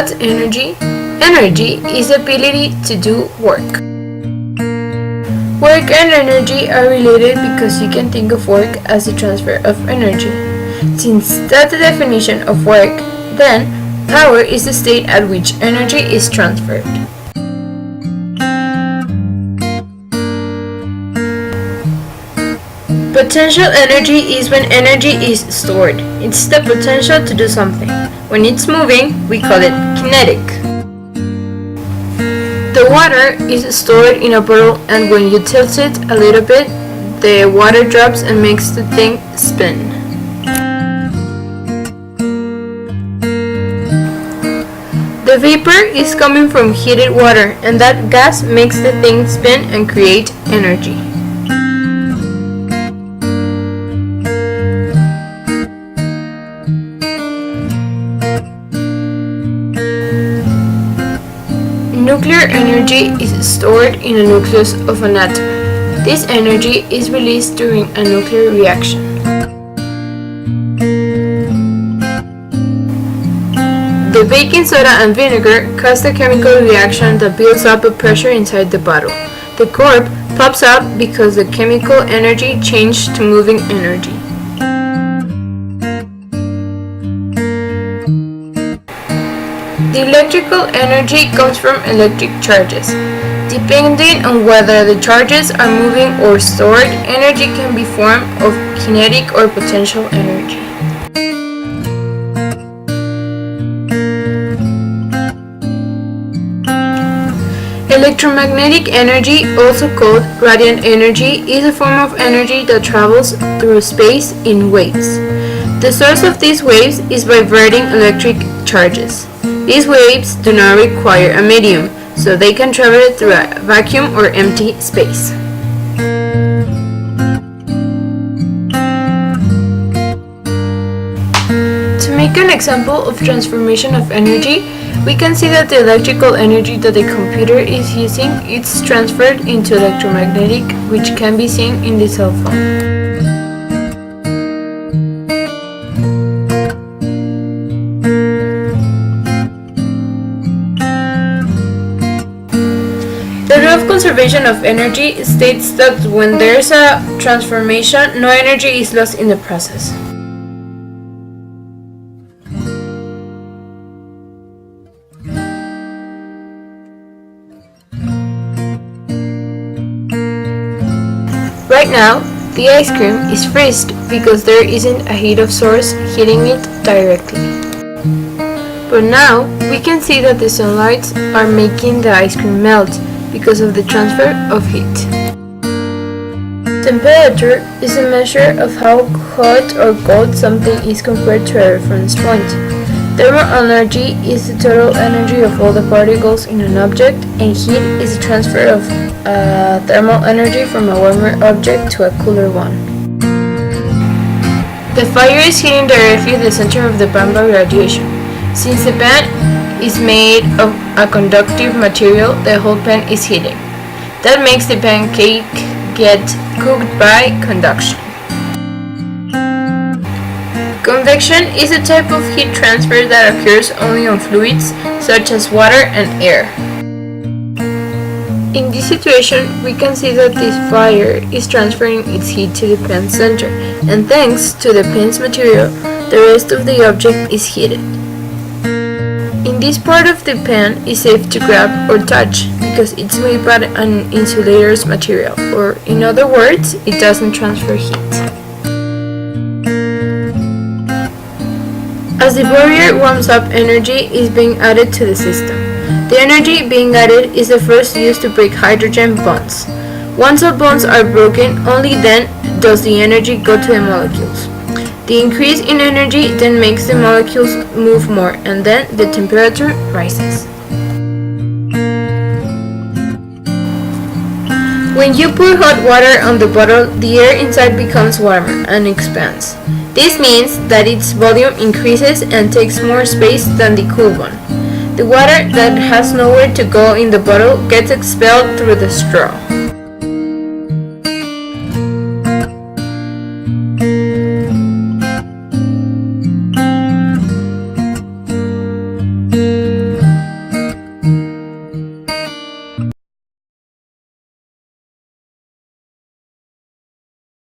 What's energy? Energy is the ability to do work. Work and energy are related because you can think of work as the transfer of energy. Since that's the definition of work, then power is the state at which energy is transferred. Potential energy is when energy is stored. It's the potential to do something. When it's moving, we call it kinetic. The water is stored in a bottle, and when you tilt it a little bit, the water drops and makes the thing spin. The vapor is coming from heated water, and that gas makes the thing spin and create energy. Nuclear energy is stored in the nucleus of an atom. This energy is released during a nuclear reaction. The baking soda and vinegar cause a chemical reaction that builds up a pressure inside the bottle. The cork pops up because the chemical energy changed to moving energy. The electrical energy comes from electric charges. Depending on whether the charges are moving or stored, energy can be formed of kinetic or potential energy. Electromagnetic energy, also called radiant energy, is a form of energy that travels through space in waves. The source of these waves is vibrating electric charges. These waves do not require a medium, so they can travel through a vacuum or empty space. To make an example of transformation of energy, we can see that the electrical energy that the computer is using is transferred into electromagnetic, which can be seen in the cell phone. The law of conservation of energy states that when there is a transformation, no energy is lost in the process. Right now, the ice cream is freezed because there isn't a heat of source heating it directly. But now, we can see that the sunlight are making the ice cream melt because of the transfer of heat. Temperature is a measure of how hot or cold something is compared to a reference point. Thermal energy is the total energy of all the particles in an object, and heat is the transfer of thermal energy from a warmer object to a cooler one. The fire is hitting directly the center of the pan by radiation. Since the pan is made of a conductive material, the whole pan is heated. That makes the pancake get cooked by conduction. Convection is a type of heat transfer that occurs only on fluids such as water and air. In this situation, we can see that this fire is transferring its heat to the pan's center, and thanks to the pan's material, the rest of the object is heated. In this part of the pan is safe to grab or touch because it's made by an insulator's material, or in other words, it doesn't transfer heat. As the barrier warms up, energy is being added to the system. The energy being added is the first used to break hydrogen bonds. Once all bonds are broken, only then does the energy go to the molecules. The increase in energy then makes the molecules move more, and then the temperature rises. When you pour hot water on the bottle, the air inside becomes warmer and expands. This means that its volume increases and takes more space than the cool one. The water that has nowhere to go in the bottle gets expelled through the straw.